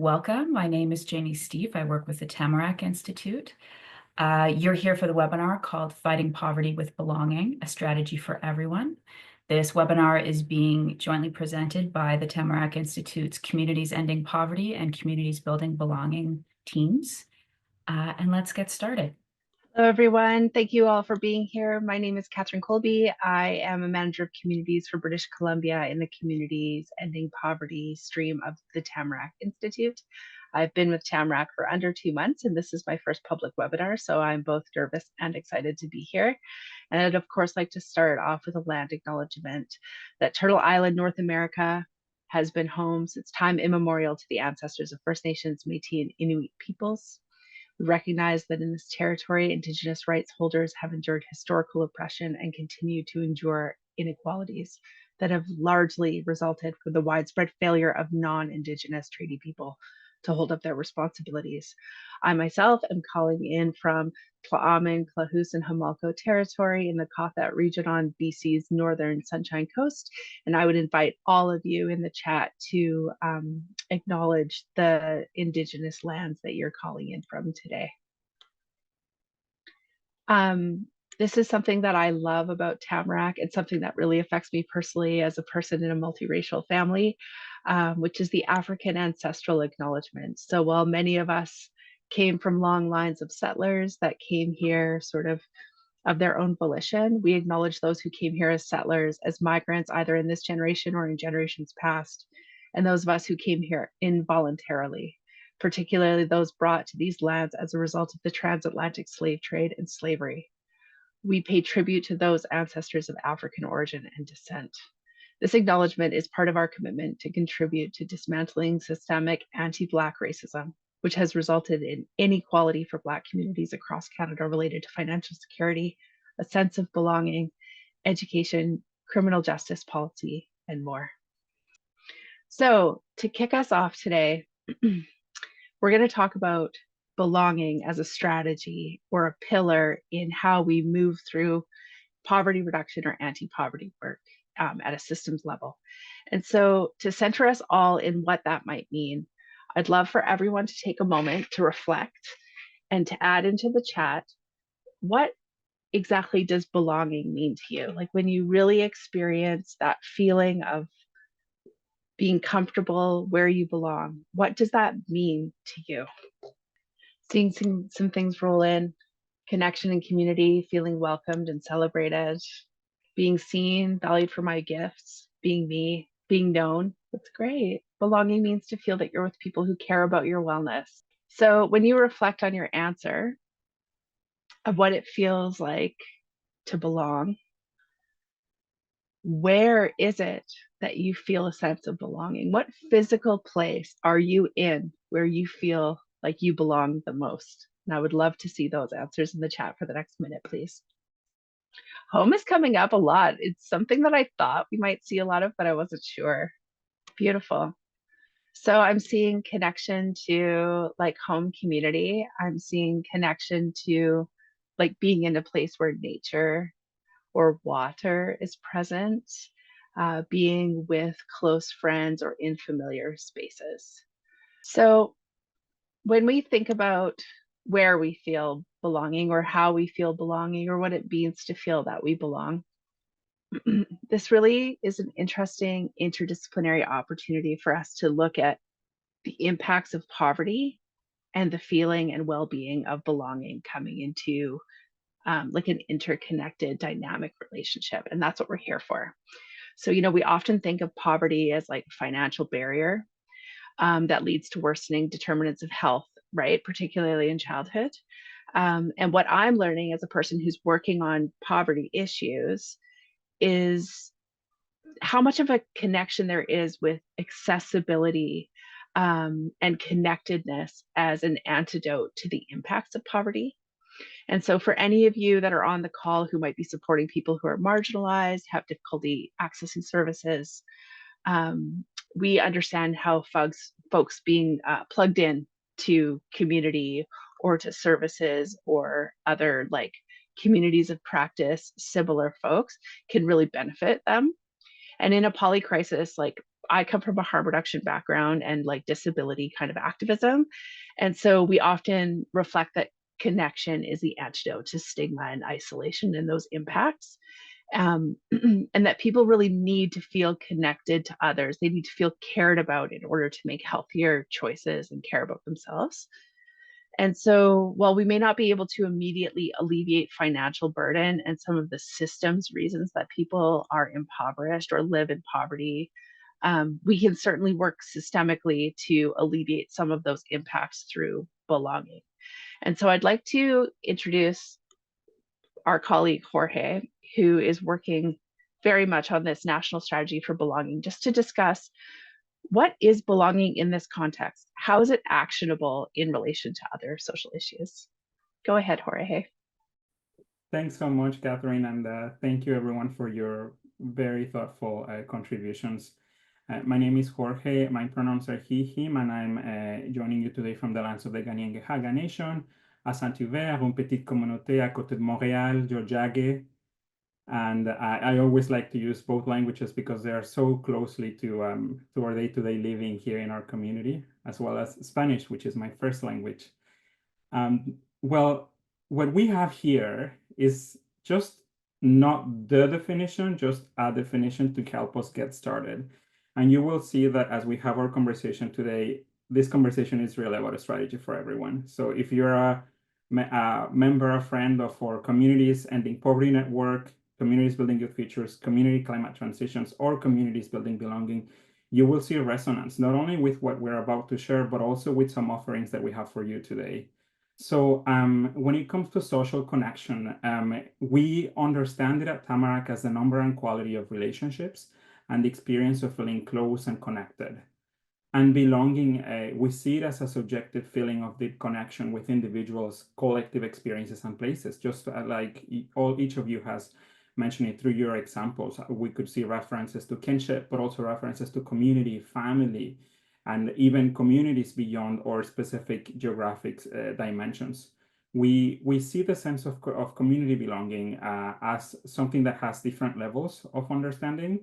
Welcome. My name is Janie Steve. I work with the Tamarack Institute. You're here for the webinar called Fighting Poverty with Belonging, a Strategy for Everyone. This webinar is being jointly presented by the Tamarack Institute's Communities Ending Poverty and Communities Building Belonging teams. And let's get started. Hello, everyone. Thank you all for being here. My name is Kathryn Colby. I am a manager of communities for British Columbia in the Communities Ending Poverty stream of the Tamarack Institute. I've been with Tamarack for under 2 months, and this is my first public webinar, so I'm both nervous and excited to be here. And I'd, of course, like to start off with a land acknowledgement that Turtle Island, North America, has been home since time immemorial to the ancestors of First Nations, Métis, and Inuit peoples. We recognize that in this territory, Indigenous rights holders have endured historical oppression and continue to endure inequalities that have largely resulted from the widespread failure of non-Indigenous treaty people to hold up their responsibilities. I myself am calling in from Tla'amin, Clahus, and Hamalko territory in the Kathak region on BC's northern Sunshine Coast. And I would invite all of you in the chat to acknowledge the Indigenous lands that you're calling in from today. This is something that I love about Tamarack. It's something that really affects me personally as a person in a multiracial family, which is the African Ancestral Acknowledgement. So while many of us came from long lines of settlers that came here sort of their own volition, we acknowledge those who came here as settlers, as migrants, either in this generation or in generations past, and those of us who came here involuntarily, particularly those brought to these lands as a result of the transatlantic slave trade and slavery. We pay tribute to those ancestors of African origin and descent. This acknowledgement is part of our commitment to contribute to dismantling systemic anti-Black racism, which has resulted in inequality for Black communities across Canada related to financial security, a sense of belonging, education, criminal justice policy, and more. So to kick us off today, we're going to talk about belonging as a strategy or a pillar in how we move through poverty reduction or anti-poverty work at a systems level. And so to center us all in what that might mean, I'd love for everyone to take a moment to reflect and to add into the chat, what exactly does belonging mean to you? Like when you really experience that feeling of being comfortable where you belong, what does that mean to you? Seeing some things roll in, connection and community, feeling welcomed and celebrated, being seen, valued for my gifts, being me, being known. That's great. Belonging means to feel that you're with people who care about your wellness. So when you reflect on your answer of what it feels like to belong, where is it that you feel a sense of belonging? What physical place are you in where you feel like you belong the most? And I would love to see those answers in the chat for the next minute, please. Home is coming up a lot. It's something that I thought we might see a lot of, but I wasn't sure. Beautiful. So I'm seeing connection to like home community. I'm seeing connection to like being in a place where nature or water is present, being with close friends or in familiar spaces. So when we think about where we feel belonging or how we feel belonging or what it means to feel that we belong, this really is an interesting interdisciplinary opportunity for us to look at the impacts of poverty and the feeling and well-being of belonging coming into like an interconnected dynamic relationship. And that's what we're here for. So, you know, we often think of poverty as like a financial barrier that leads to worsening determinants of health, right? Particularly in childhood. And what I'm learning as a person who's working on poverty issues is how much of a connection there is with accessibility and connectedness as an antidote to the impacts of poverty. And so for any of you that are on the call who might be supporting people who are marginalized, have difficulty accessing services, we understand how folks being plugged in to community or to services or other like communities of practice, similar folks can really benefit them. And in a poly crisis, like I come from a harm reduction background and like disability kind of activism. And so we often reflect that connection is the antidote to stigma and isolation and those impacts. And that people really need to feel connected to others. They need to feel cared about in order to make healthier choices and care about themselves. And so, while we may not be able to immediately alleviate financial burden and some of the systems reasons that people are impoverished or live in poverty, we can certainly work systemically to alleviate some of those impacts through belonging. And so, I'd like to introduce our colleague Jorge, who is working very much on this national strategy for belonging, just to discuss what is belonging in this context? How is it actionable in relation to other social issues? Go ahead, Jorge. Thanks so much, Kathryn, and thank you everyone for your very thoughtful contributions. My name is Jorge, my pronouns are he, him, and I'm joining you today from the lands of the Ghanaian Haga Nation, à Saint-Hubert, une petite communauté à côté de Montréal, Georgiague. And I always like to use both languages because they are so closely to our day-to-day living here in our community, as well as Spanish, which is my first language. Well, what we have here is just not the definition, just a definition to help us get started. And you will see that as we have our conversation today, this conversation is really about a strategy for everyone. So if you're a member, a friend of our Communities Ending Poverty Network, Communities Building Youth Futures, Community Climate Transitions, or Communities Building Belonging, you will see a resonance, not only with what we're about to share, but also with some offerings that we have for you today. So when it comes to social connection, we understand it at Tamarack as the number and quality of relationships and the experience of feeling close and connected. And belonging, we see it as a subjective feeling of deep connection with individuals, collective experiences, and places, just like each of you has mentioned it through your examples. We could see references to kinship, but also references to community, family, and even communities beyond our specific geographic dimensions. We see the sense of community belonging as something that has different levels of understanding.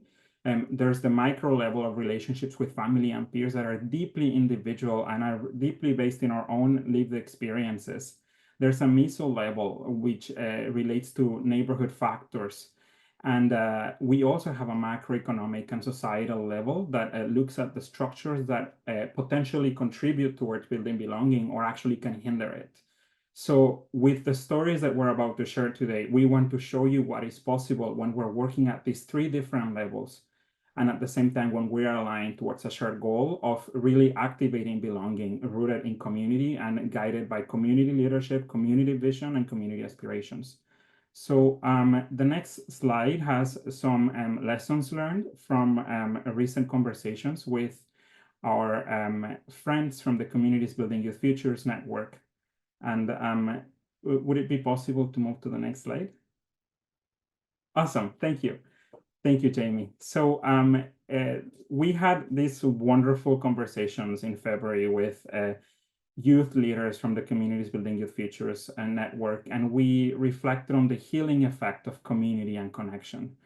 There's the micro level of relationships with family and peers that are deeply individual and are deeply based in our own lived experiences. There's a meso level, which relates to neighborhood factors. And we also have a macroeconomic and societal level that looks at the structures that potentially contribute towards building belonging or actually can hinder it. So with the stories that we're about to share today, we want to show you what is possible when we're working at these three different levels. And at the same time, when we are aligned towards a shared goal of really activating belonging rooted in community and guided by community leadership, community vision, and community aspirations. So the next slide has some lessons learned from recent conversations with our friends from the Communities Building Youth Futures Network. And would it be possible to move to the next slide? Awesome, thank you. Thank you, Jamie. So we had these wonderful conversations in February with youth leaders from the Communities Building Youth Futures Network, and we reflected on the healing effect of community and connection.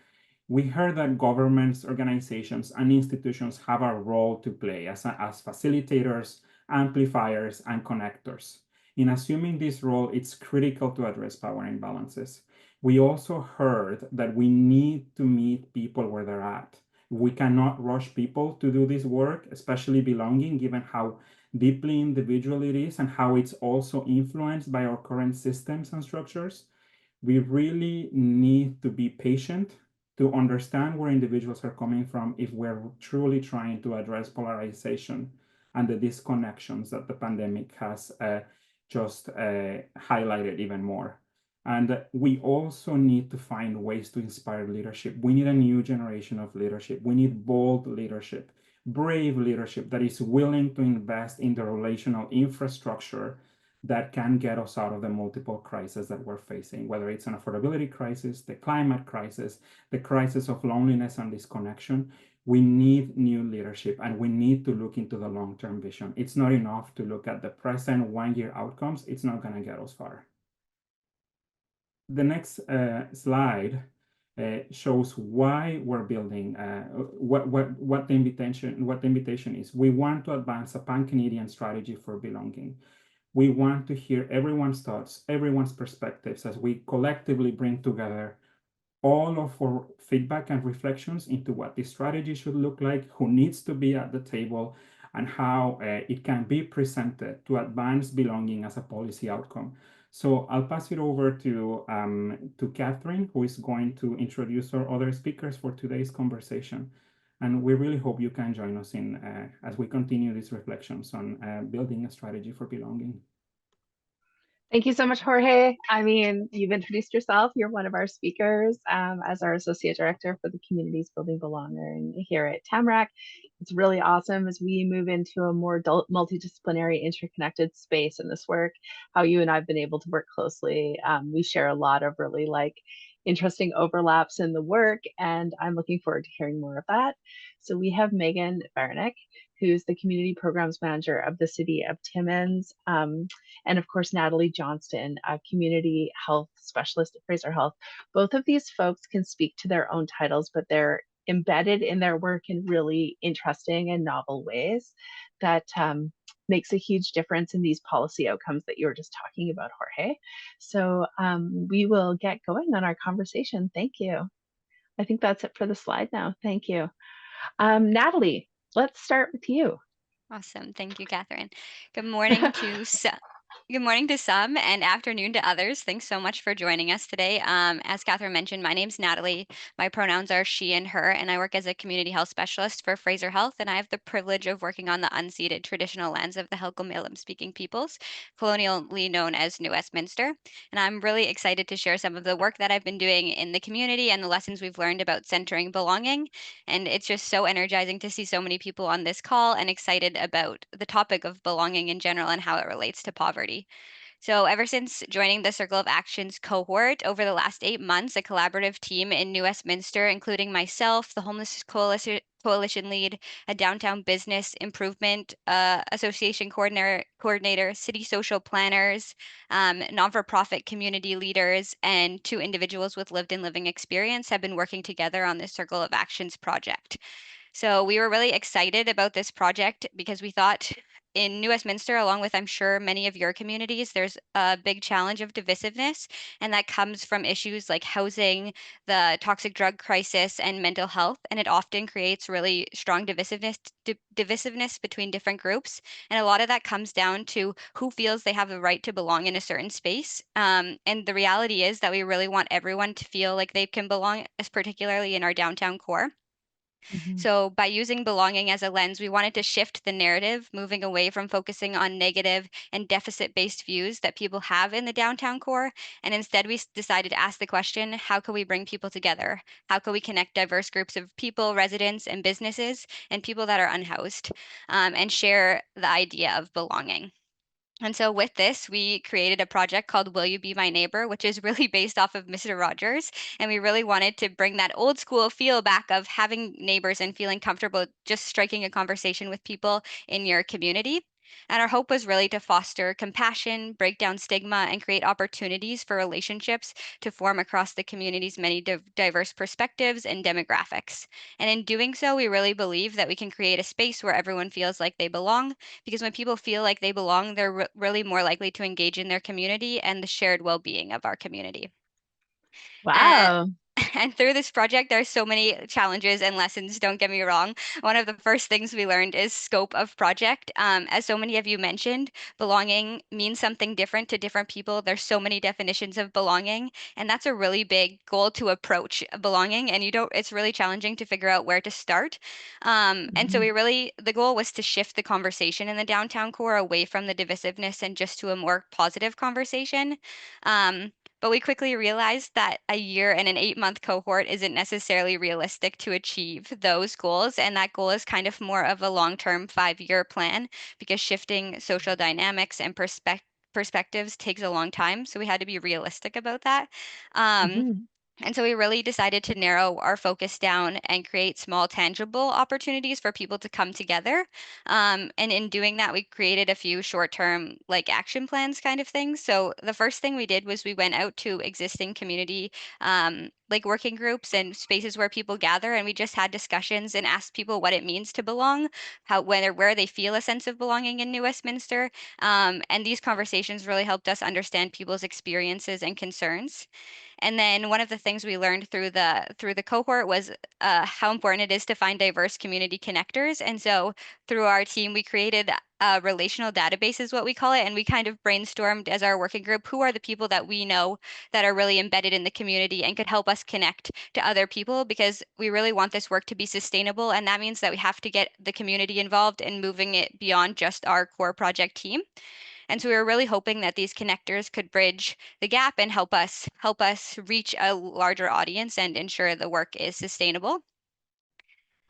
We heard that governments, organizations, and institutions have a role to play as facilitators, amplifiers, and connectors. In assuming this role, it's critical to address power imbalances. We also heard that we need to meet people where they're at. We cannot rush people to do this work, especially belonging, given how deeply individual it is and how it's also influenced by our current systems and structures. We really need to be patient to understand where individuals are coming from if we're truly trying to address polarization and the disconnections that the pandemic has just highlighted even more. And we also need to find ways to inspire leadership. We need a new generation of leadership. We need bold leadership, brave leadership that is willing to invest in the relational infrastructure that can get us out of the multiple crises that we're facing, whether it's an affordability crisis, the climate crisis, the crisis of loneliness and disconnection. We need new leadership, and we need to look into the long-term vision. It's not enough to look at the present one-year outcomes. It's not going to get us far. The next slide shows why we're building, what the invitation is. We want to advance a pan-Canadian strategy for belonging. We want to hear everyone's thoughts, everyone's perspectives as we collectively bring together all of our feedback and reflections into what this strategy should look like, who needs to be at the table, and how it can be presented to advance belonging as a policy outcome. So I'll pass it over to Kathryn, who is going to introduce our other speakers for today's conversation. And we really hope you can join us in as we continue these reflections on building a strategy for belonging. Thank you so much, Jorge. I mean, you've introduced yourself. You're one of our speakers as our Associate Director for the Communities Building Belonging here at Tamarack. It's really awesome as we move into a more multidisciplinary, interconnected space in this work, how you and I have been able to work closely. We share a lot of really interesting overlaps in the work, and I'm looking forward to hearing more of that. So we have Meagan Baranyk, who's the Community Programs Manager of the City of Timmins, and of course, Natalie Johnston, a Community Health Specialist at Fraser Health. Both of these folks can speak to their own titles, but they're embedded in their work in really interesting and novel ways that makes a huge difference in these policy outcomes that you were just talking about, Jorge. So we will get going on our conversation. Thank you. I think that's it for the slide now. Thank you. Natalie, let's start with you. Awesome. Thank you, Kathryn. Good morning to Good morning to some and afternoon to others. Thanks so much for joining us today. As Kathryn mentioned, my name's Natalie. My pronouns are she and her, and I work as a community health specialist for Fraser Health, and I have the privilege of working on the unceded traditional lands of the Halkomelem-speaking peoples, colonially known as New Westminster. And I'm really excited to share some of the work that I've been doing in the community and the lessons we've learned about centering belonging. And it's just so energizing to see so many people on this call and excited about the topic of belonging in general and how it relates to poverty. So ever since joining the Circle of Actions cohort over the last 8 months, a collaborative team in New Westminster, including myself, the Homeless Coalition lead, a downtown business improvement association coordinator, city social planners, non-for-profit community leaders, and 2 individuals with lived and living experience have been working together on this Circle of Actions project. So we were really excited about this project because we thought in New Westminster, along with I'm sure many of your communities, there's a big challenge of divisiveness, and that comes from issues like housing, the toxic drug crisis, and mental health. And it often creates really strong divisiveness between different groups. And a lot of that comes down to who feels they have the right to belong in a certain space. And the reality is that we really want everyone to feel like they can belong, as particularly in our downtown core. So by using belonging as a lens, we wanted to shift the narrative, moving away from focusing on negative and deficit-based views that people have in the downtown core. And instead, we decided to ask the question, how can we bring people together? How can we connect diverse groups of people, residents, and businesses, and people that are unhoused, and share the idea of belonging? And so with this, we created a project called Will You Be My Neighbor, which is really based off of Mr. Rogers. And we really wanted to bring that old school feel back of having neighbors and feeling comfortable just striking a conversation with people in your community. And our hope was really to foster compassion, break down stigma, and create opportunities for relationships to form across the community's many diverse perspectives and demographics. And in doing so, we really believe that we can create a space where everyone feels like they belong, because when people feel like they belong, they're really more likely to engage in their community and the shared well-being of our community. Wow. And through this project, there are so many challenges and lessons, don't get me wrong. One of the first things we learned is scope of project. As so many of you mentioned, belonging means something different to different people. There's so many definitions of belonging, and that's a really big goal to approach belonging. And it's really challenging to figure out where to start. And so the goal was to shift the conversation in the downtown core away from the divisiveness and just to a more positive conversation. But we quickly realized that a year and an 8-month cohort isn't necessarily realistic to achieve those goals. And that goal is kind of more of a long-term 5-year plan, because shifting social dynamics and perspectives takes a long time. So we had to be realistic about that. And so we really decided to narrow our focus down and create small, tangible opportunities for people to come together. And in doing that, we created a few short-term like action plans kind of things. So the first thing we did was we went out to existing community like working groups and spaces where people gather, and we just had discussions and asked people what it means to belong, where they feel a sense of belonging in New Westminster. And these conversations really helped us understand people's experiences and concerns. And then one of the things we learned through the cohort was how important it is to find diverse community connectors. And so through our team, we created a relational database is what we call it. And we kind of brainstormed as our working group, who are the people that we know that are really embedded in the community and could help us connect to other people, because we really want this work to be sustainable. And that means that we have to get the community involved in moving it beyond just our core project team. And so we were really hoping that these connectors could bridge the gap and help us reach a larger audience and ensure the work is sustainable.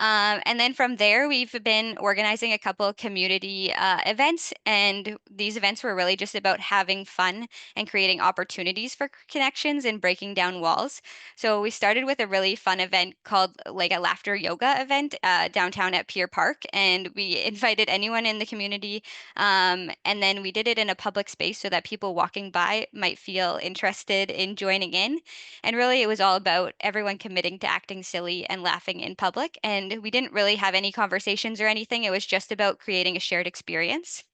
And then from there, we've been organizing a couple of community events, and these events were really just about having fun and creating opportunities for connections and breaking down walls. So we started with a really fun event called like a laughter yoga event downtown at Pier Park, and we invited anyone in the community. And then we did it in a public space so that people walking by might feel interested in joining in. And really, it was all about everyone committing to acting silly and laughing in public. And we didn't really have any conversations or anything. It was just about creating a shared experience.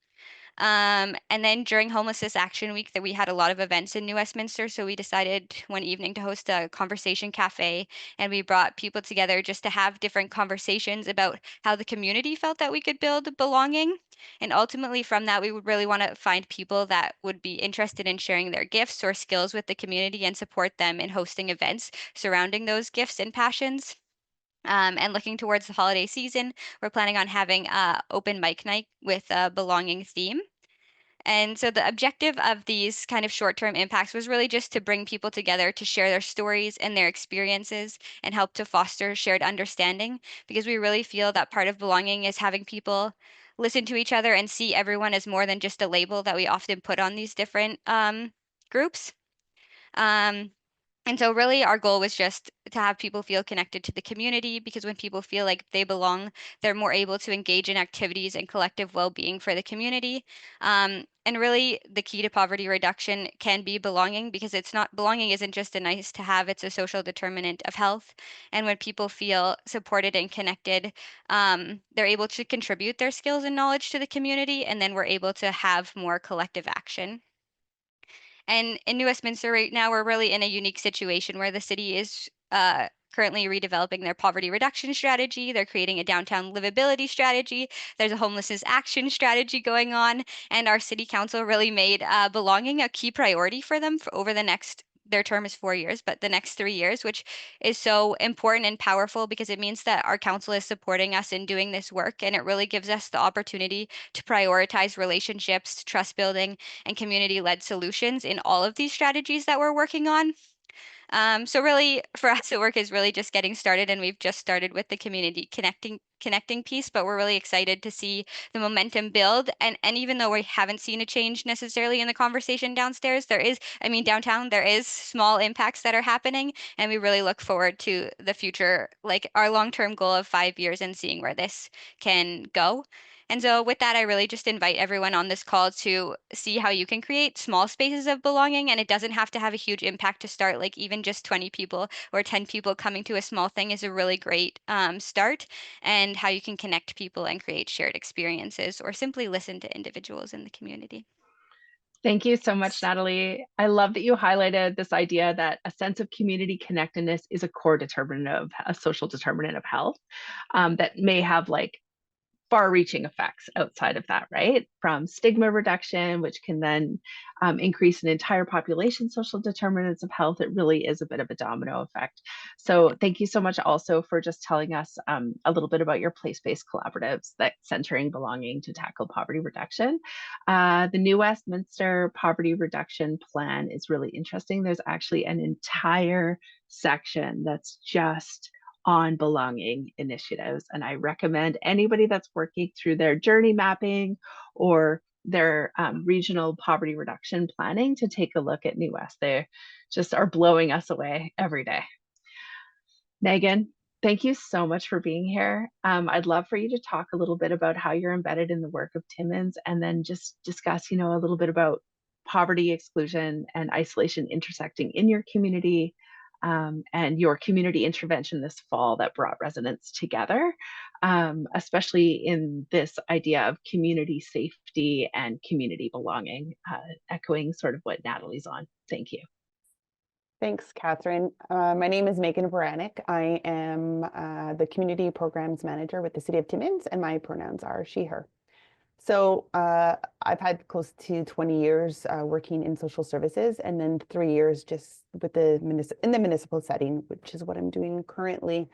And then during Homelessness Action Week, that we had a lot of events in New Westminster. So we decided one evening to host a conversation cafe, and we brought people together just to have different conversations about how the community felt that we could build belonging. And ultimately, from that, we would really want to find people that would be interested in sharing their gifts or skills with the community and support them in hosting events surrounding those gifts and passions. And looking towards the holiday season, we're planning on having open mic night with a belonging theme. And so the objective of these kind of short-term impacts was really just to bring people together to share their stories and their experiences and help to foster shared understanding, because we really feel that part of belonging is having people listen to each other and see everyone as more than just a label that we often put on these different groups. Um, and so really our goal was just to have people feel connected to the community, because when people feel like they belong, they're more able to engage in activities and collective well-being for the community. And really the key to poverty reduction can be belonging, because belonging isn't just a nice to have, it's a social determinant of health. And when people feel supported and connected, they're able to contribute their skills and knowledge to the community, and then we're able to have more collective action. And in New Westminster right now, we're really in a unique situation where the city is currently redeveloping their poverty reduction strategy. They're creating a downtown livability strategy. There's a homelessness action strategy going on. And our city council really made belonging a key priority for them for over the next, their term is 4 years, but the next 3 years, which is so important and powerful, because it means that our council is supporting us in doing this work. And it really gives us the opportunity to prioritize relationships, trust building, and community-led solutions in all of these strategies that we're working on. So really, for us, the work is really just getting started, and we've just started with the community connecting piece, but we're really excited to see the momentum build. And even though we haven't seen a change necessarily in the conversation downstairs, downtown, there is small impacts that are happening, and we really look forward to the future, like our long-term goal of 5 years, and seeing where this can go. And so with that, I really just invite everyone on this call to see how you can create small spaces of belonging. And it doesn't have to have a huge impact to start, like even just 20 people or 10 people coming to a small thing is a really great start, and how you can connect people and create shared experiences or simply listen to individuals in the community. Thank you so much, Natalie. I love that you highlighted this idea that a sense of community connectedness is a core determinant of a social determinant of health, that may have like far-reaching effects outside of that, right? From stigma reduction, which can then increase an entire population's social determinants of health. It really is a bit of a domino effect. So thank you so much also for just telling us a little bit about your place-based collaboratives that centering belonging to tackle poverty reduction. The New Westminster Poverty Reduction Plan is really interesting. There's actually an entire section that's just on belonging initiatives. And I recommend anybody that's working through their journey mapping or their regional poverty reduction planning to take a look at New West. They just are blowing us away every day. Meagan, thank you so much for being here. I'd love for you to talk a little bit about how you're embedded in the work of Timmins, and then just discuss, a little bit about poverty, exclusion, and isolation intersecting in your community, and your community intervention this fall that brought residents together, especially in this idea of community safety and community belonging, echoing sort of what Natalie's on. Thank you. Thanks, Kathryn. My name is Meagan Baranyk. I am the Community Programs Manager with the City of Timmins, and my pronouns are she, her. So I've had close to 20 years working in social services, and then 3 years just with in the municipal setting, which is what I'm doing currently.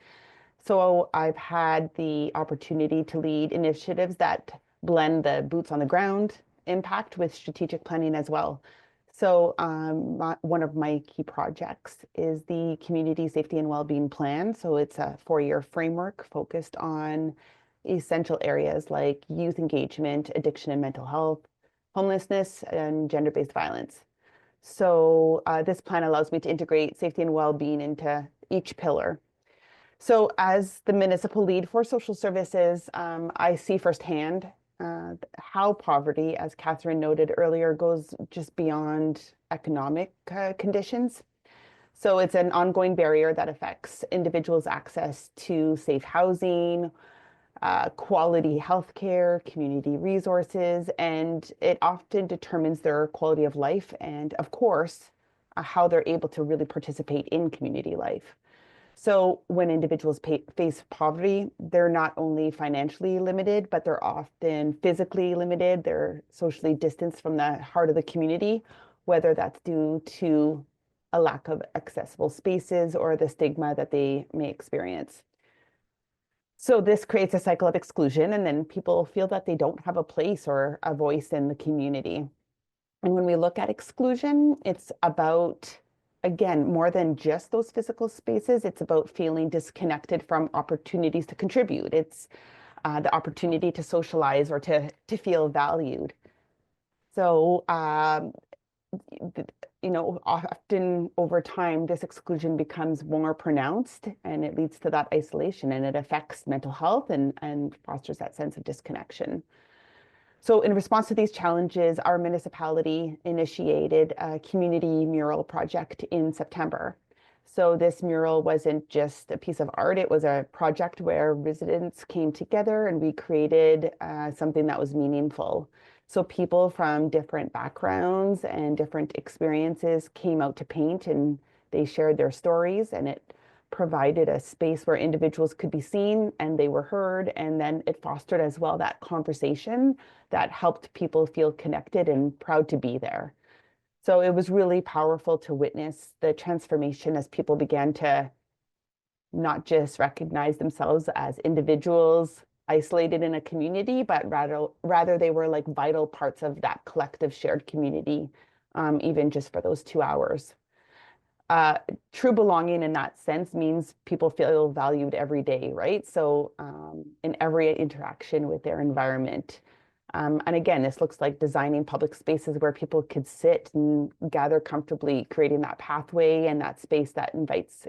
So I've had the opportunity to lead initiatives that blend the boots on the ground impact with strategic planning as well. So one of my key projects is the Community Safety and Wellbeing Plan. So it's a 4-year framework focused on essential areas like youth engagement, addiction and mental health, homelessness, and gender-based violence. So this plan allows me to integrate safety and well-being into each pillar. So as the municipal lead for social services, I see firsthand how poverty, as Kathryn noted earlier, goes just beyond economic conditions. So it's an ongoing barrier that affects individuals' access to safe housing, quality healthcare, community resources, and it often determines their quality of life and, of course, how they're able to really participate in community life. So when individuals face poverty, they're not only financially limited, but they're often physically limited. They're socially distanced from the heart of the community, whether that's due to a lack of accessible spaces or the stigma that they may experience. So this creates a cycle of exclusion, and then people feel that they don't have a place or a voice in the community. And when we look at exclusion, it's about, again, more than just those physical spaces. It's about feeling disconnected from opportunities to contribute. It's the opportunity to socialize or to feel valued. So, often over time, this exclusion becomes more pronounced, and it leads to that isolation, and it affects mental health and fosters that sense of disconnection. So in response to these challenges, our municipality initiated a community mural project in September. So this mural wasn't just a piece of art, it was a project where residents came together and we created something that was meaningful. So people from different backgrounds and different experiences came out to paint, and they shared their stories, and it provided a space where individuals could be seen and they were heard, and then it fostered as well that conversation that helped people feel connected and proud to be there. So it was really powerful to witness the transformation as people began to not just recognize themselves as individuals isolated in a community, but rather they were like vital parts of that collective shared community, even just for those 2 hours. True belonging in that sense means people feel valued every day, right? So in every interaction with their environment. And again, this looks like designing public spaces where people could sit and gather comfortably, creating that pathway and that space that invites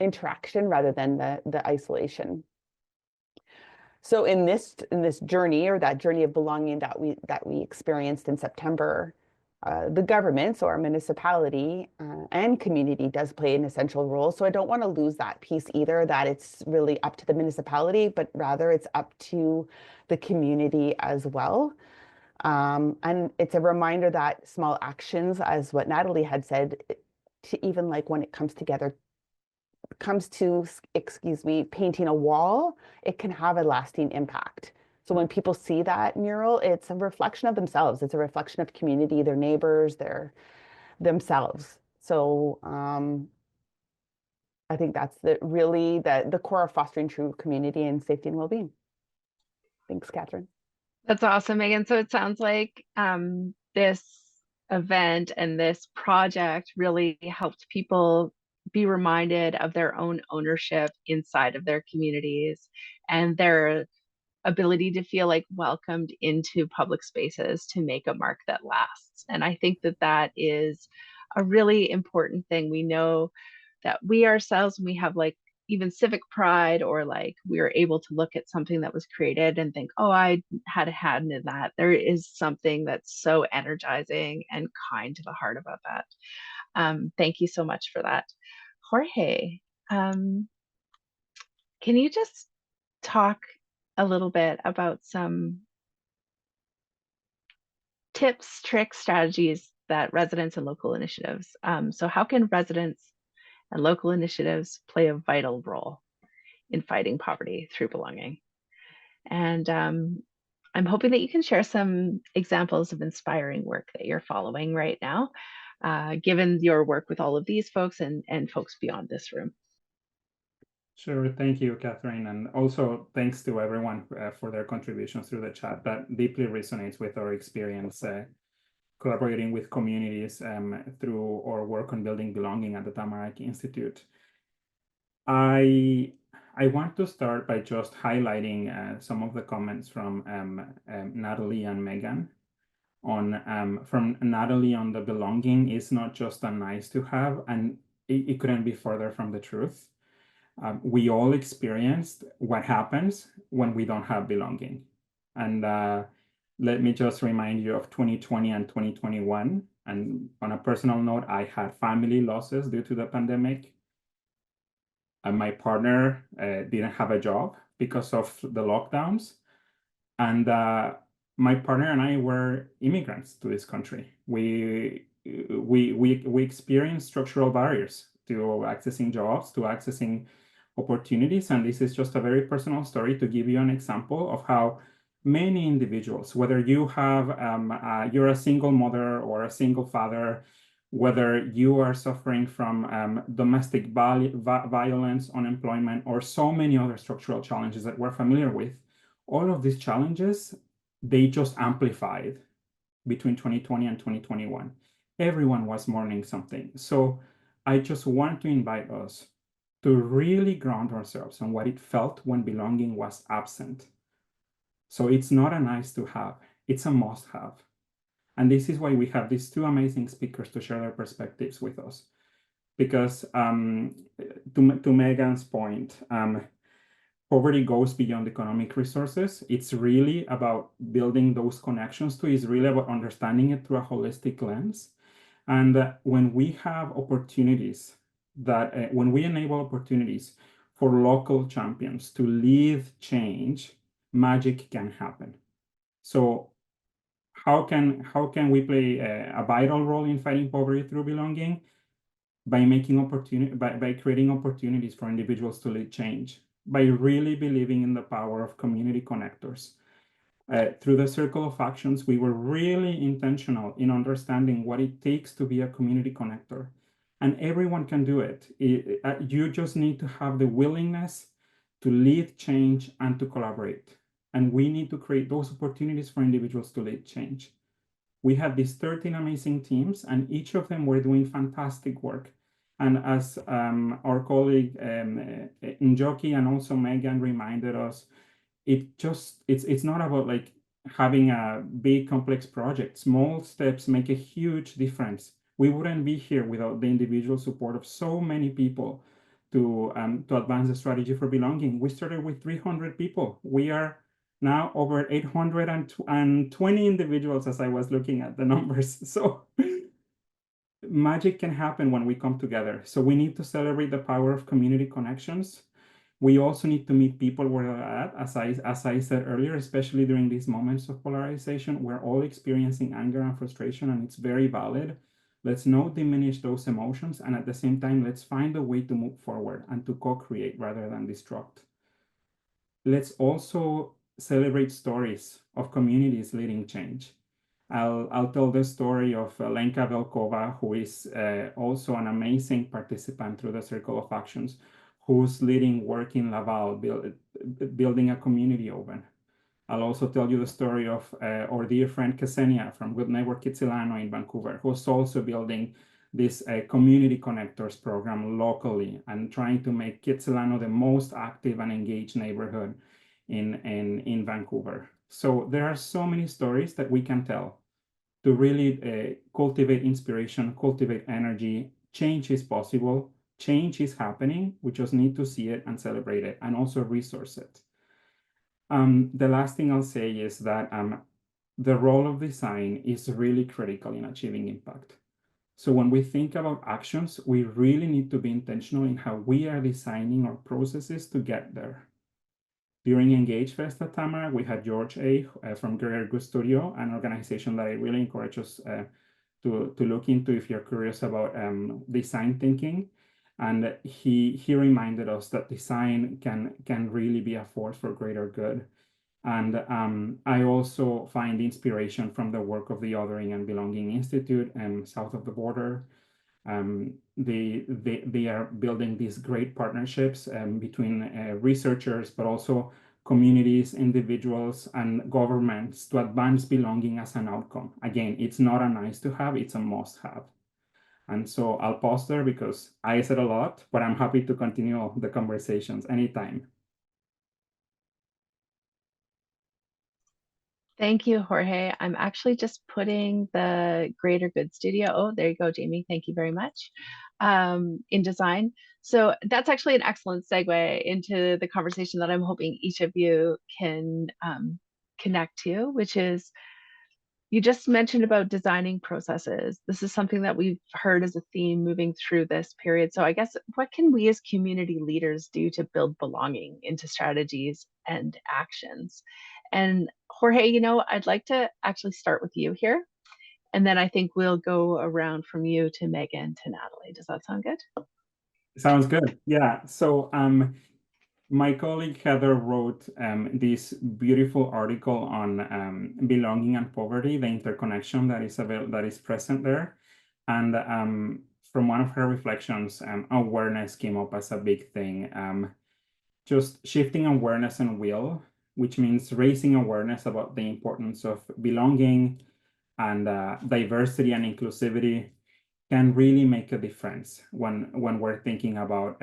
interaction rather than the isolation. So in this journey, or that journey of belonging that we experienced in September, the government, so our municipality and community, does play an essential role. So I don't want to lose that piece either, that it's really up to the municipality, but rather it's up to the community as well. And it's a reminder that small actions, as what Natalie had said, to even like when it comes to painting a wall, it can have a lasting impact. So when people see that mural, it's a reflection of themselves. It's a reflection of community, their neighbors, themselves. So I think that's really the core of fostering true community and safety and well-being. Thanks, Kathryn. That's awesome, Meagan. So it sounds like this event and this project really helped people be reminded of their own ownership inside of their communities and their ability to feel like welcomed into public spaces to make a mark that lasts. And I think that that is a really important thing. We know that we ourselves, we have like even civic pride, or like we are able to look at something that was created and think, oh, I had a hand in that. There is something that's so energizing and kind to the heart about that. Thank you so much for that. Jorge, can you just talk a little bit about some tips, tricks, strategies that residents and local initiatives? So how can residents and local initiatives play a vital role in fighting poverty through belonging? And I'm hoping that you can share some examples of inspiring work that you're following right now, given your work with all of these folks and folks beyond this room. Sure, thank you, Kathryn, and also thanks to everyone for their contributions through the chat. That deeply resonates with our experience collaborating with communities through our work on building belonging at the Tamarack Institute. I want to start by just highlighting some of the comments from Natalie and Meagan from Natalie on the belonging is not just a nice to have, and it couldn't be further from the truth. We all experienced what happens when we don't have belonging. And let me just remind you of 2020 and 2021. And on a personal note, I had family losses due to the pandemic. And my partner didn't have a job because of the lockdowns. And my partner and I were immigrants to this country. We experienced structural barriers to accessing jobs, to accessing opportunities. And this is just a very personal story to give you an example of how many individuals, whether you have you're a single mother or a single father, whether you are suffering from domestic violence, unemployment, or so many other structural challenges that we're familiar with, all of these challenges, they just amplified between 2020 and 2021. Everyone was mourning something. So I just want to invite us to really ground ourselves on what it felt when belonging was absent. So it's not a nice to have, it's a must have. And this is why we have these two amazing speakers to share their perspectives with us. Because to Meagan's point, poverty goes beyond economic resources. It's really about building those connections to, it's really about understanding it through a holistic lens. And when we have opportunities that, when we enable opportunities for local champions to lead change, magic can happen. So how can we play a vital role in fighting poverty through belonging? By making by creating opportunities for individuals to lead change, by really believing in the power of community connectors. Through the Circle of Actions, we were really intentional in understanding what it takes to be a community connector. And everyone can do it. You just need to have the willingness to lead change and to collaborate. And we need to create those opportunities for individuals to lead change. We had these 13 amazing teams, and each of them were doing fantastic work. And as our colleague Njoki and also Meagan reminded us, it's not about like having a big complex project. Small steps make a huge difference. We wouldn't be here without the individual support of so many people to advance the strategy for belonging. We started with 300 people. We are now over 820 individuals as I was looking at the numbers. So magic can happen when we come together. So we need to celebrate the power of community connections. We also need to meet people where they're at, as I said earlier, especially during these moments of polarization. We're all experiencing anger and frustration, and it's very valid. Let's not diminish those emotions, and at the same time, let's find a way to move forward and to co-create rather than destruct. Let's also celebrate stories of communities leading change. I'll tell the story of Lenka Velkova, who is also an amazing participant through the Circle of Actions, who's leading work in Laval, building a community oven. I'll also tell you the story of our dear friend Ksenia from Good Network Kitsilano in Vancouver, who's also building this community connectors program locally and trying to make Kitsilano the most active and engaged neighborhood in Vancouver. So there are so many stories that we can tell to really cultivate inspiration, cultivate energy. Change is possible. Change is happening. We just need to see it and celebrate it, and also resource it. The last thing I'll say is that the role of design is really critical in achieving impact. So when we think about actions, we really need to be intentional in how we are designing our processes to get there. During Engage Fest at Tamarack, we had George A. From Greater Good Studio, an organization that I really encourage us to look into if you're curious about design thinking. And he reminded us that design can really be a force for greater good. And I also find inspiration from the work of the Othering and Belonging Institute south of the border. They are building these great partnerships between researchers, but also communities, individuals, and governments to advance belonging as an outcome. Again, it's not a nice to have, it's a must have. And so I'll pause there because I said a lot, but I'm happy to continue the conversations anytime. Thank you, Jorge. I'm actually just putting the Greater Good Studio. Oh, there you go, Jamie. Thank you very much. In design. So that's actually an excellent segue into the conversation that I'm hoping each of you can connect to, which is you just mentioned about designing processes. This is something that we've heard as a theme moving through this period. So I guess what can we as community leaders do to build belonging into strategies and actions? And Jorge, I'd like to actually start with you here. And then I think we'll go around from you to Meagan to Natalie. Does that sound good? Sounds good. Yeah. So my colleague Heather wrote this beautiful article on belonging and poverty, the interconnection that is present there. And from one of her reflections, awareness came up as a big thing. Just shifting awareness and will, which means raising awareness about the importance of belonging and diversity and inclusivity, can really make a difference when we're thinking about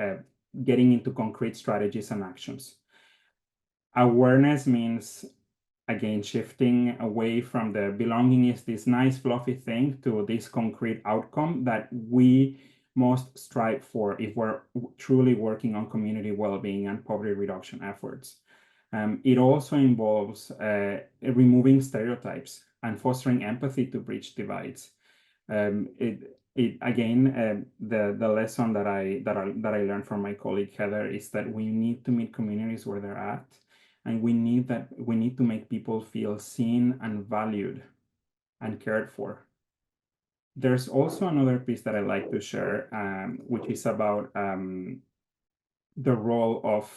getting into concrete strategies and actions. Awareness means, again, shifting away from the belonging is this nice fluffy thing to this concrete outcome that we must strive for if we're truly working on community well-being and poverty reduction efforts. It also involves removing stereotypes and fostering empathy to bridge divides. The lesson that I learned from my colleague Heather is that we need to meet communities where they're at, and we need to make people feel seen and valued and cared for. There's also another piece that I like to share, which is about the role of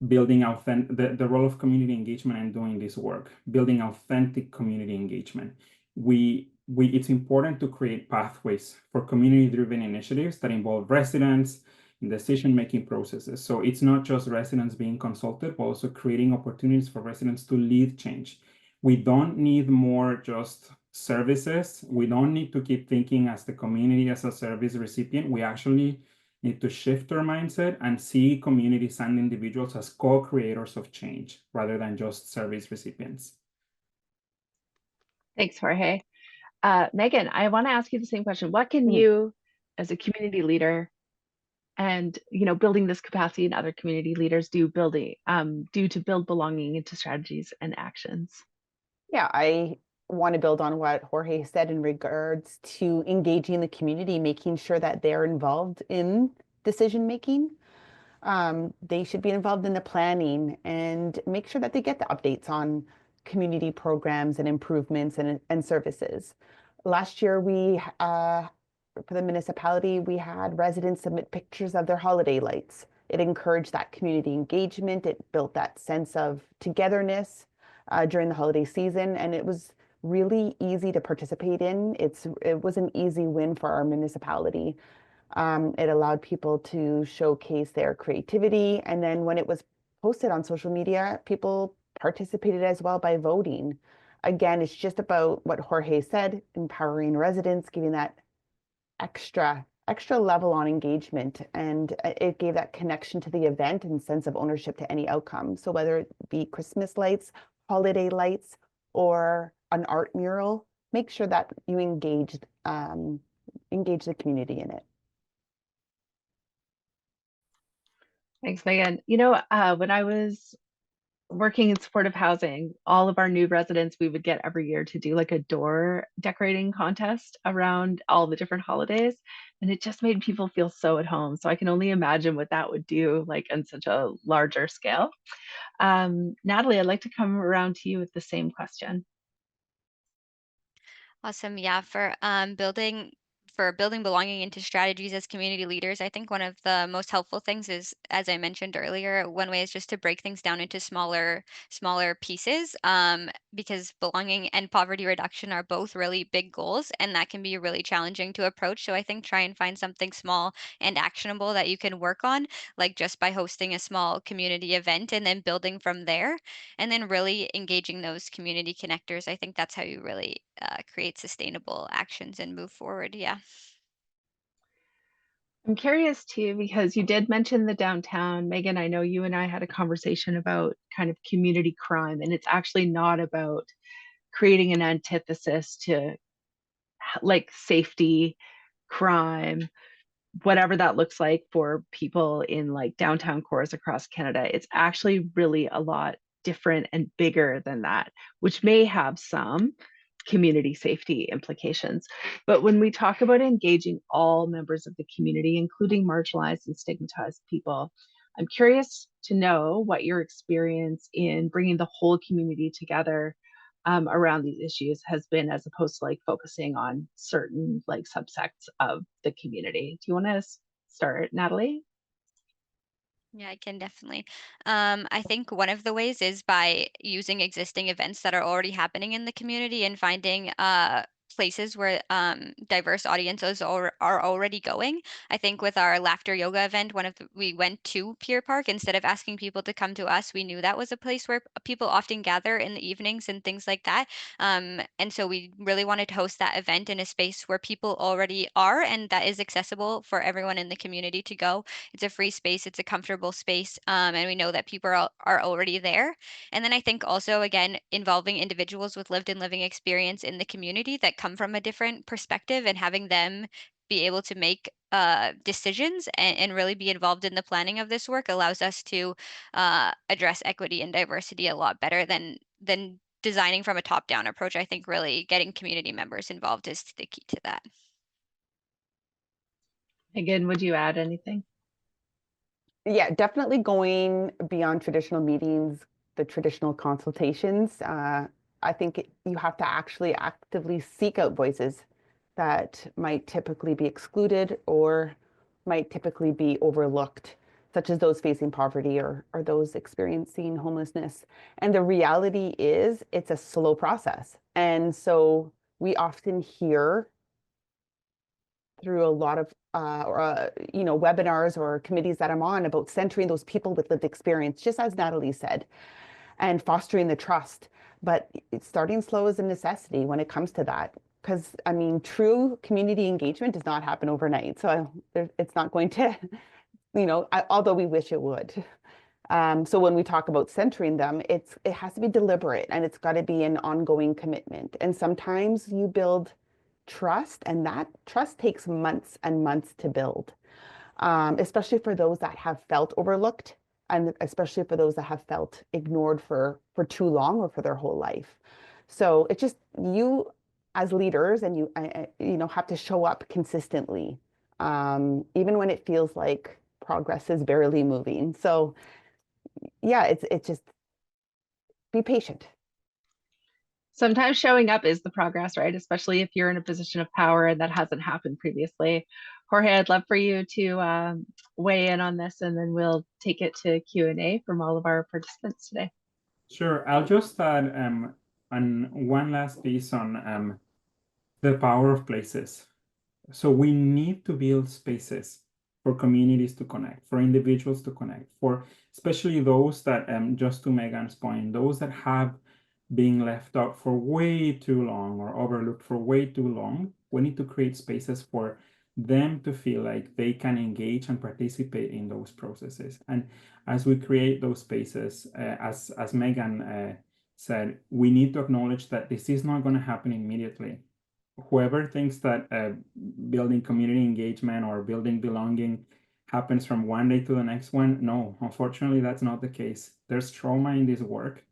building the role of community engagement and doing this work, building authentic community engagement. It's important to create pathways for community-driven initiatives that involve residents in decision-making processes. So it's not just residents being consulted, but also creating opportunities for residents to lead change. We don't need more just services. We don't need to keep thinking as the community as a service recipient. We actually need to shift our mindset and see communities and individuals as co-creators of change rather than just service recipients. Thanks, Jorge. Meagan, I want to ask you the same question. What can you, as a community leader, and building this capacity in other community leaders do to build belonging into strategies and actions? Yeah, I want to build on what Jorge said in regards to engaging the community, making sure that they're involved in decision making. They should be involved in the planning and make sure that they get the updates on community programs and improvements and services. Last year, for the municipality, we had residents submit pictures of their holiday lights. It encouraged that community engagement. It built that sense of togetherness during the holiday season, and it was really easy to participate in. It was an easy win for our municipality. It allowed people to showcase their creativity, and then when it was posted on social media, people participated as well by voting. Again, it's just about what Jorge said, empowering residents, giving that extra extra level on engagement, and it gave that connection to the event and sense of ownership to any outcome. So whether it be Christmas lights, holiday lights, or an art mural, make sure that you engage the community in it. Thanks, Megan. When I was working in supportive housing, all of our new residents, we would get every year to do like a door decorating contest around all the different holidays. And it just made people feel so at home. So I can only imagine what that would do like on such a larger scale. Natalie, I'd like to come around to you with the same question. Awesome. Yeah, for building belonging into strategies as community leaders, I think one of the most helpful things is, as I mentioned earlier, one way is just to break things down into smaller pieces, because belonging and poverty reduction are both really big goals, and that can be really challenging to approach. So I think try and find something small and actionable that you can work on, like just by hosting a small community event and then building from there, and then really engaging those community connectors. I think that's how you really create sustainable actions and move forward. Yeah. I'm curious too, because you did mention the downtown. Megan, I know you and I had a conversation about kind of community crime, and it's actually not about creating an antithesis to like safety, crime, whatever that looks like for people in like downtown cores across Canada. It's actually really a lot different and bigger than that, which may have some community safety implications. But when we talk about engaging all members of the community, including marginalized and stigmatized people, I'm curious to know what your experience in bringing the whole community together around these issues has been, as opposed to like focusing on certain like subsects of the community. Do you want to start, Natalie? Yeah, I can definitely. I think one of the ways is by using existing events that are already happening in the community and finding places where diverse audiences are already going. I think with our laughter yoga event, we went to Pier Park instead of asking people to come to us. We knew that was a place where people often gather in the evenings and things like that. And so we really wanted to host that event in a space where people already are and that is accessible for everyone in the community to go. It's a free space, it's a comfortable space, and we know that people are already there. And then I think also, again, involving individuals with lived and living experience in the community that come from a different perspective and having them be able to make decisions and really be involved in the planning of this work allows us to address equity and diversity a lot better than designing from a top-down approach. I think really getting community members involved is the key to that. Again, would you add anything? Yeah, definitely going beyond traditional meetings, the traditional consultations. I think you have to actually actively seek out voices that might typically be excluded or might typically be overlooked, such as those facing poverty or those experiencing homelessness. And the reality is it's a slow process. And so we often hear through a lot of webinars or committees that I'm on about centering those people with lived experience, just as Natalie said, and fostering the trust. But starting slow is a necessity when it comes to that. Because, I mean, true community engagement does not happen overnight. So it's not going to, although we wish it would. So when we talk about centering them, it has to be deliberate and it's got to be an ongoing commitment. And sometimes you build trust, and that trust takes months and months to build, especially for those that have felt overlooked, and especially for those that have felt ignored for too long or for their whole life. So it's just you as leaders, and you have to show up consistently, even when it feels like progress is barely moving. So yeah, it's just be patient. Sometimes showing up is the progress, right? Especially if you're in a position of power and that hasn't happened previously. Jorge, I'd love for you to weigh in on this, and then we'll take it to Q&A from all of our participants today. Sure. I'll just add on one last piece on the power of places. So we need to build spaces for communities to connect, for individuals to connect, for especially those that, just to Megan's point, those that have been left out for way too long or overlooked for way too long. We need to create spaces for them to feel like they can engage and participate in those processes. And as we create those spaces, as Meagan said, we need to acknowledge that this is not going to happen immediately. Whoever thinks that building community engagement or building belonging happens from one day to the next one, no, unfortunately, that's not the case. There's trauma in this work.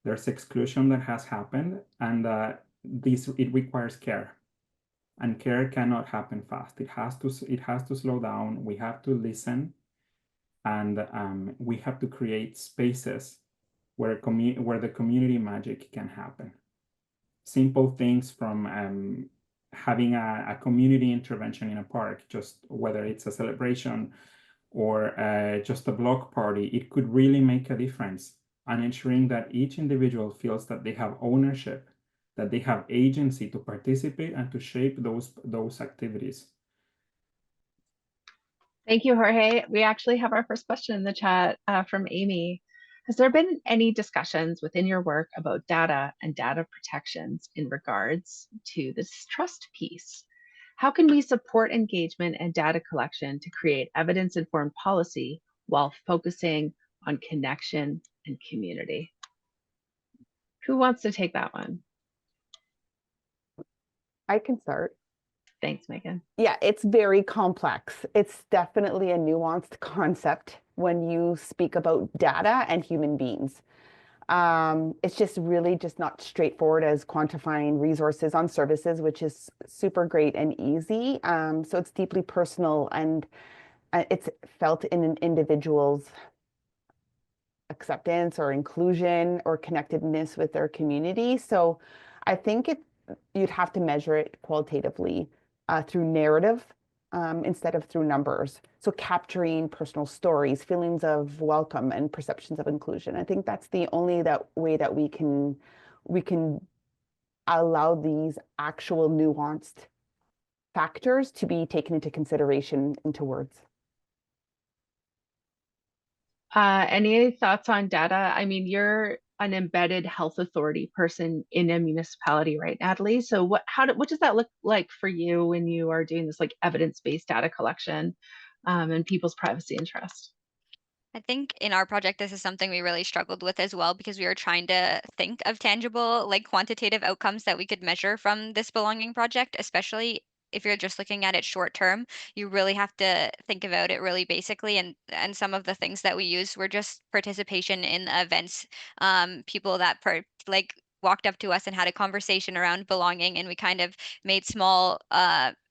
There's exclusion that has happened, and it requires care. And care cannot happen fast. It has to slow down. We have to listen, and we have to create spaces where the community magic can happen. Simple things from having a community intervention in a park, just whether it's a celebration or just a block party, it could really make a difference. And ensuring that each individual feels that they have ownership, that they have agency to participate and to shape those activities. Thank you, Jorge. We actually have our first question in the chat from Amy. Has there been any discussions within your work about data and data protections in regards to this trust piece? How can we support engagement and data collection to create evidence-informed policy while focusing on connection and community? Who wants to take that one? I can start. Thanks, Meagan. Yeah, it's very complex. It's definitely a nuanced concept when you speak about data and human beings. It's just really just not straightforward as quantifying resources on services, which is super great and easy. So it's deeply personal, and it's felt in an individual's acceptance or inclusion or connectedness with their community. So I think you'd have to measure it qualitatively through narrative instead of through numbers. So capturing personal stories, feelings of welcome, and perceptions of inclusion. I think that's the only way that we can allow these actual nuanced factors to be taken into consideration into words. Any thoughts on data? I mean, you're an embedded health authority person in a municipality, right, Natalie? So what does that look like for you when you are doing this like evidence-based data collection and people's privacy and trust? I think in our project, this is something we really struggled with as well, because we were trying to think of tangible, like quantitative outcomes that we could measure from this belonging project, especially if you're just looking at it short term. You really have to think about it really basically. And some of the things that we used were just participation in events, people that walked up to us and had a conversation around belonging, and we kind of made small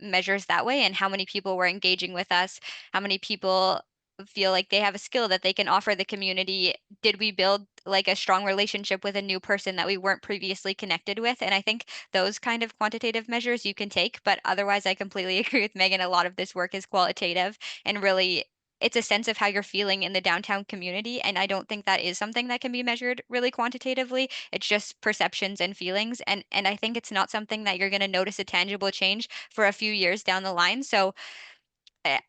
measures that way, and how many people were engaging with us, how many people feel like they have a skill that they can offer the community. Did we build like a strong relationship with a new person that we weren't previously connected with? And I think those kind of quantitative measures you can take, but otherwise I completely agree with Meagan. A lot of this work is qualitative, and really it's a sense of how you're feeling in the downtown community. And I don't think that is something that can be measured really quantitatively. It's just perceptions and feelings. And I think it's not something that you're going to notice a tangible change for a few years down the line. So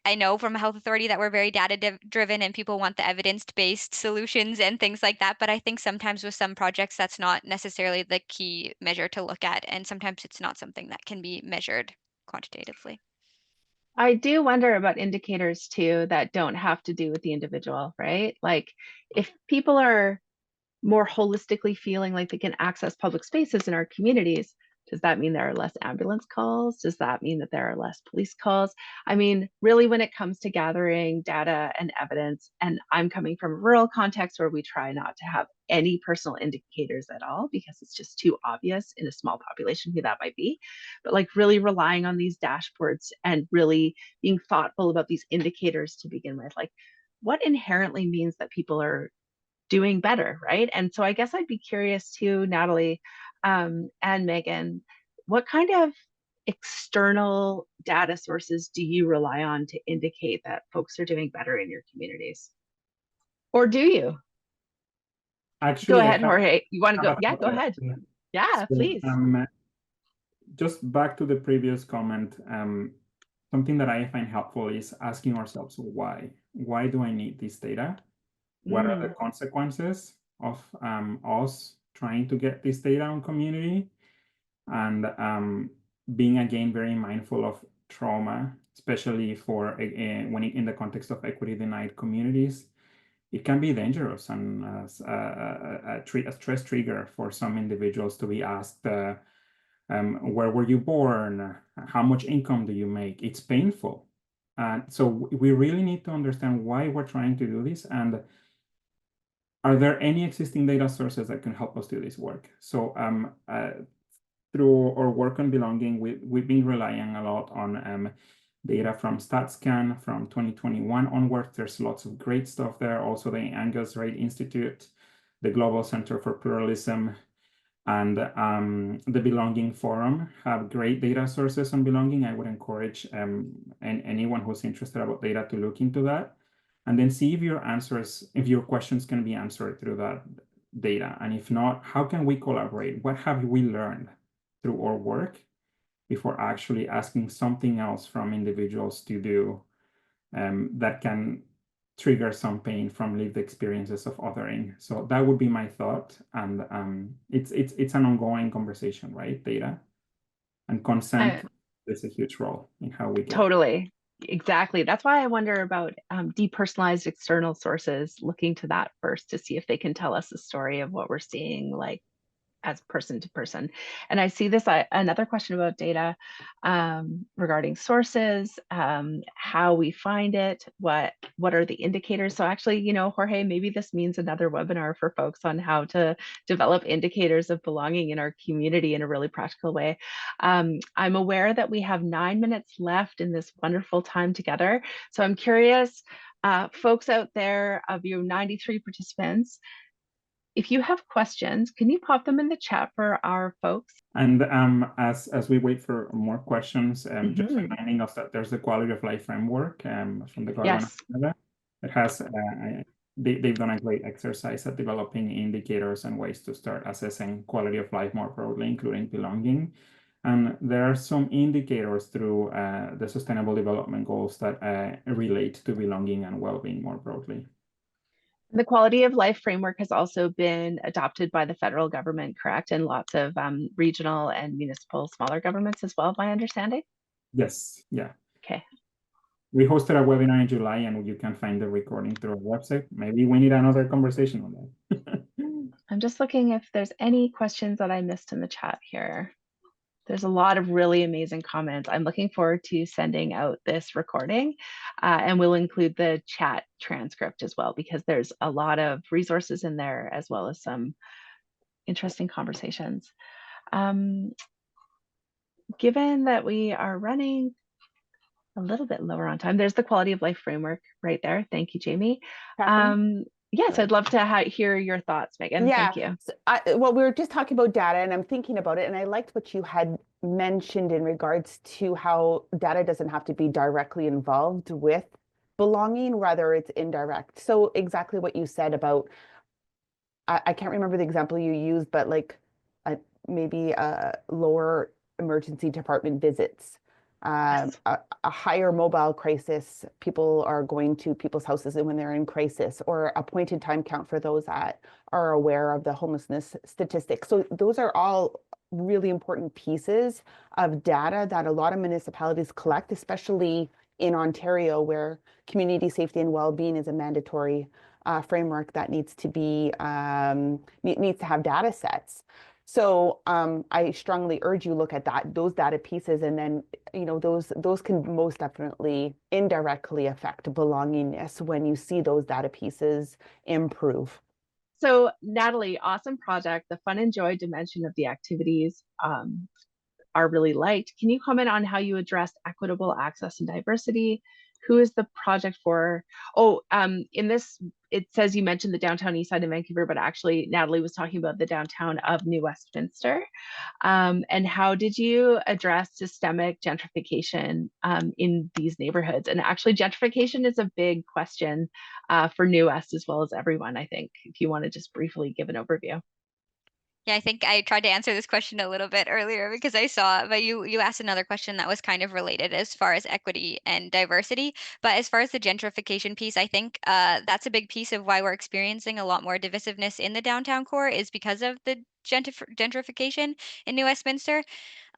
I know from a health authority that we're very data driven and people want the evidence-based solutions and things like that. But I think sometimes with some projects, that's not necessarily the key measure to look at. And sometimes it's not something that can be measured quantitatively. I do wonder about indicators too that don't have to do with the individual, right? Like if people are more holistically feeling like they can access public spaces in our communities, does that mean there are less ambulance calls? Does that mean that there are less police calls? I mean, really, when it comes to gathering data and evidence, and I'm coming from a rural context where we try not to have any personal indicators at all because it's just too obvious in a small population who that might be, but like really relying on these dashboards and really being thoughtful about these indicators to begin with, like what inherently means that people are doing better, right? And so I guess I'd be curious too, Natalie and Meagan, what kind of external data sources do you rely on to indicate that folks are doing better in your communities? Or do you? Actually, Go ahead, Jorge. You want to go? Yeah, go ahead. Yeah. Yeah, So, please. Just back to the previous comment, something that I find helpful is asking ourselves why. Why do I need this data? What are the consequences of us trying to get this data on community? And being again very mindful of trauma, especially for when in the context of equity denied communities, it can be dangerous and a stress trigger for some individuals to be asked, where were you born? How much income do you make? It's painful. And so we really need to understand why we're trying to do this, and are there any existing data sources that can help us do this work? So through our work on belonging, we've been relying a lot on data from StatScan from 2021 onwards. There's lots of great stuff there. Also the Angus Reid Institute, the Global Center for Pluralism, and the Belonging Forum have great data sources on belonging. I would encourage anyone who's interested about data to look into that, and then see if your questions can be answered through that data. And if not, how can we collaborate? What have we learned through our work before actually asking something else from individuals to do that can trigger some pain from lived experiences of othering? So that would be my thought. And it's an ongoing conversation, right? Data and consent plays a huge role in how we get. Totally. Exactly. That's why I wonder about depersonalized external sources, looking to that first to see if they can tell us the story of what we're seeing, like as person to person. And I see this, another question about data regarding sources, how we find it, what are the indicators. So actually, you know, Jorge, maybe this means another webinar for folks on how to develop indicators of belonging in our community in a really practical way. I'm aware that we have 9 minutes left in this wonderful time together. So I'm curious, folks out there, of you 93 participants, if you have questions, can you pop them in the chat for our folks? And as we wait for more questions, just reminding us that there's the quality of life framework from the government of Canada. It has they've done a great exercise at developing indicators and ways to start assessing quality of life more broadly, including belonging. And there are some indicators through the Sustainable Development Goals that relate to belonging and well-being more broadly. The quality of life framework has also been adopted by the federal government, correct? And lots of regional and municipal smaller governments as well, my understanding? Yes, yeah. Okay. We hosted a webinar in July, and you can find the recording through our website. Maybe we need another conversation on that. I'm just looking if there's any questions that I missed in the chat here. There's a lot of really amazing comments. I'm looking forward to sending out this recording, and we'll include the chat transcript as well, because there's a lot of resources in there as well as some interesting conversations. Given that we are running a little bit lower on time, there's the quality of life framework right there. Thank you, Jamie. Yes, I'd love to hear your thoughts, Meagan. Yeah. Thank you. So well, we were just talking about data, and I'm thinking about it, and I liked what you had mentioned in regards to how data doesn't have to be directly involved with belonging, rather it's indirect. So exactly what you said about, I can't remember the example you used, but like maybe lower emergency department visits. Yes. A higher mobile crisis, people are going to people's houses when they're in crisis, or a point in time count for those that are aware of the homelessness statistics. So those are all really important pieces of data that a lot of municipalities collect, especially in Ontario, where community safety and well-being is a mandatory framework that needs to be needs to have data sets. So I strongly urge you look at those data pieces, and then those can most definitely indirectly affect belongingness when you see those data pieces improve. So Natalie, awesome project. The fun and joy dimension of the activities are really liked. Can you comment on how you addressed equitable access and diversity? Who is the project for? Oh, in this, it says you mentioned the downtown east side of Vancouver, but actually Natalie was talking about the downtown of New Westminster. And how did you address systemic gentrification in these neighborhoods? And actually gentrification is a big question for New West as well as everyone, I think, if you want to just briefly give an overview. Yeah, I think I tried to answer this question a little bit earlier because I saw, but you asked another question that was kind of related as far as equity and diversity. But as far as the gentrification piece, I think that's a big piece of why we're experiencing a lot more divisiveness in the downtown core is because of the gentrification in New Westminster.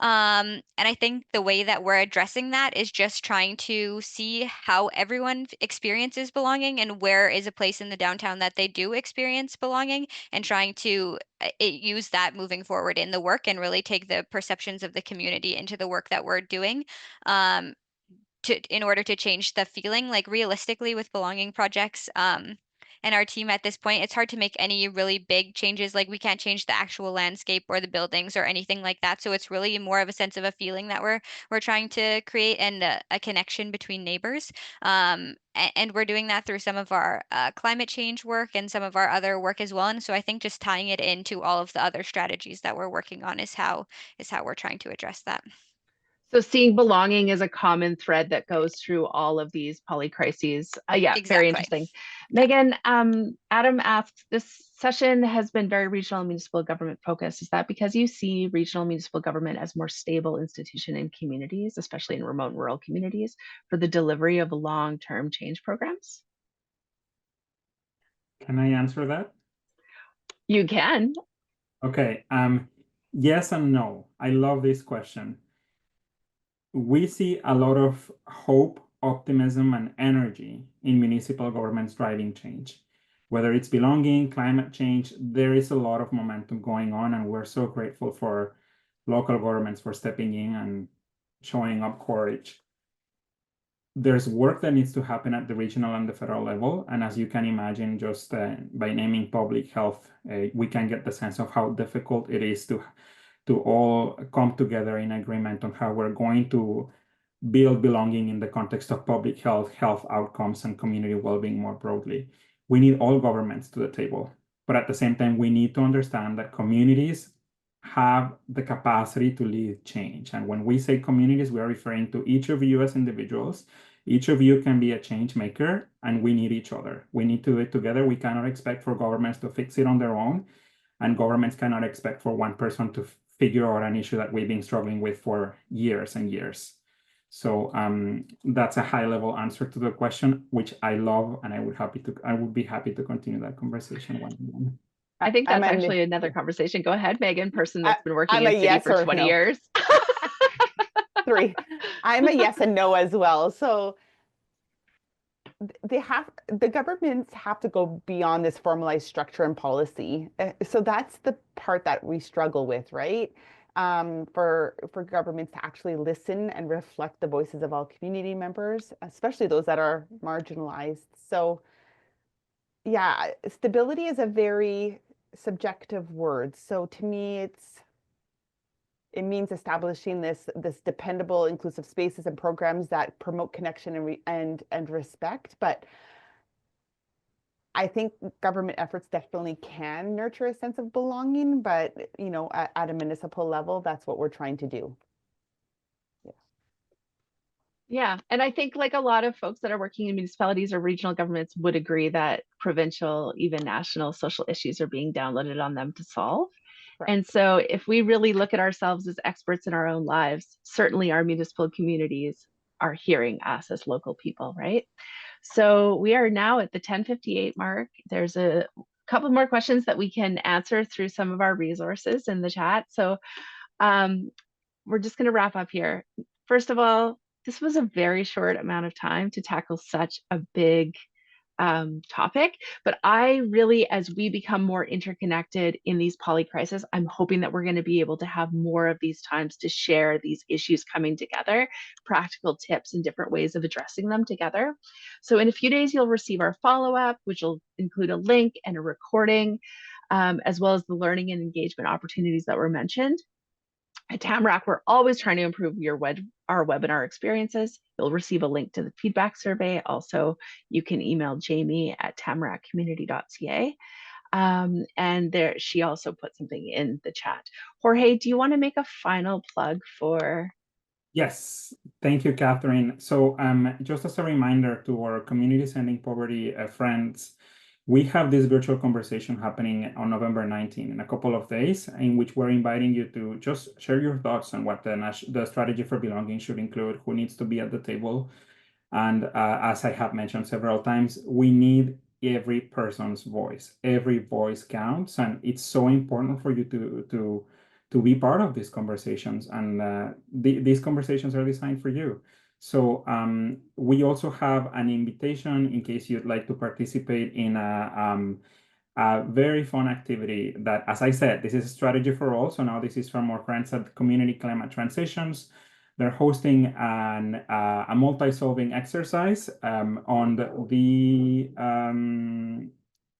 And I think the way that we're addressing that is just trying to see how everyone experiences belonging and where is a place in the downtown that they do experience belonging, and trying to use that moving forward in the work and really take the perceptions of the community into the work that we're doing. In order to change the feeling, like realistically with belonging projects, and our team at this point, it's hard to make any really big changes. Like we can't change the actual landscape or the buildings or anything like that. So it's really more of a sense of a feeling that we're trying to create, and a connection between neighbors. And we're doing that through some of our climate change work and some of our other work as well. And so I think just tying it into all of the other strategies that we're working on is how we're trying to address that. So seeing belonging is a common thread that goes through all of these polycrises. Yeah, Exactly. very interesting. Meagan, Adam asks, this session has been very regional and municipal government focused. Is that because you see regional municipal government as more stable institution in communities, especially in remote and rural communities, for the delivery of long-term change programs? Can I answer that? You can. Okay. Yes and no. I love this question. We see a lot of hope, optimism, and energy in municipal governments driving change. Whether it's belonging, climate change, there is a lot of momentum going on, and we're so grateful for local governments for stepping in and showing up courage. There's work that needs to happen at the regional and the federal level, and as you can imagine, just by naming public health, we can get the sense of how difficult it is to all come together in agreement on how we're going to build belonging in the context of public health, health outcomes, and community well-being more broadly. We need all governments to the table, but at the same time, we need to understand that communities have the capacity to lead change. And when we say communities, we are referring to each of you as individuals. Each of you can be a change maker, and we need each other. We need to do it together. We cannot expect for governments to fix it on their own, and governments cannot expect for one person to figure out an issue that we've been struggling with for years and years. So that's a high-level answer to the question, which I love, and I would be happy to continue that conversation one-on-one. I think that's actually another conversation. Go ahead, Meagan, person that's been working in city yes for 20 years. 3. I'm a yes and no as well. So the governments have to go beyond this formalized structure and policy. So that's the part that we struggle with, right? For governments to actually listen and reflect the voices of all community members, especially those that are marginalized. So yeah, stability is a very subjective word. So to me, it means establishing this dependable, inclusive spaces and programs that promote connection and respect. But I think government efforts definitely can nurture a sense of belonging, but at a municipal level, that's what we're trying to do. Yeah, and I think like a lot of folks that are working in municipalities or regional governments would agree that provincial, even national social issues are being downloaded on them to solve. Right. And so if we really look at ourselves as experts in our own lives, certainly our municipal communities are hearing us as local people, right? So we are now at the 10:58 mark. There's a couple more questions that we can answer through some of our resources in the chat. So we're just going to wrap up here. First of all, this was a very short amount of time to tackle such a big topic, but I really, as we become more interconnected in these polycrises, I'm hoping that we're going to be able to have more of these times to share these issues coming together, practical tips and different ways of addressing them together. So in a few days, you'll receive our follow-up, which will include a link and a recording, as well as the learning and engagement opportunities that were mentioned. At Tamarack, we're always trying to improve our webinar experiences. You'll receive a link to the feedback survey. Also, you can email Jamie at tamarackcommunity.ca. And she also put something in the chat. Jorge, do you want to make a final plug for? Yes, thank you, Kathryn. So just as a reminder to our communities ending poverty friends, we have this virtual conversation happening on November 19 in a couple of days, in which we're inviting you to just share your thoughts on what the strategy for belonging should include, who needs to be at the table. And as I have mentioned several times, we need every person's voice. Every voice counts, and it's so important for you to be part of these conversations. And these conversations are designed for you. So we also have an invitation in case you'd like to participate in a very fun activity that, as I said, this is a strategy for all. So now this is from our friends at Community Climate Transitions. They're hosting a multi-solving exercise on the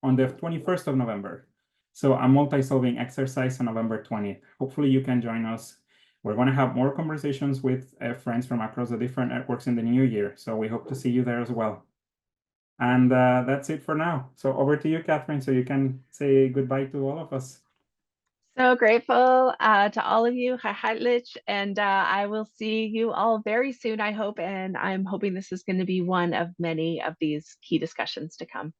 21st of November. So a multi-solving exercise on November 20th. Hopefully you can join us. We're going to have more conversations with friends from across the different networks in the new year. So we hope to see you there as well. And that's it for now. So over to you, Kathryn, so you can say goodbye to all of us. So grateful to all of you, and I will see you all very soon, I hope. And I'm hoping this is going to be one of many of these key discussions to come.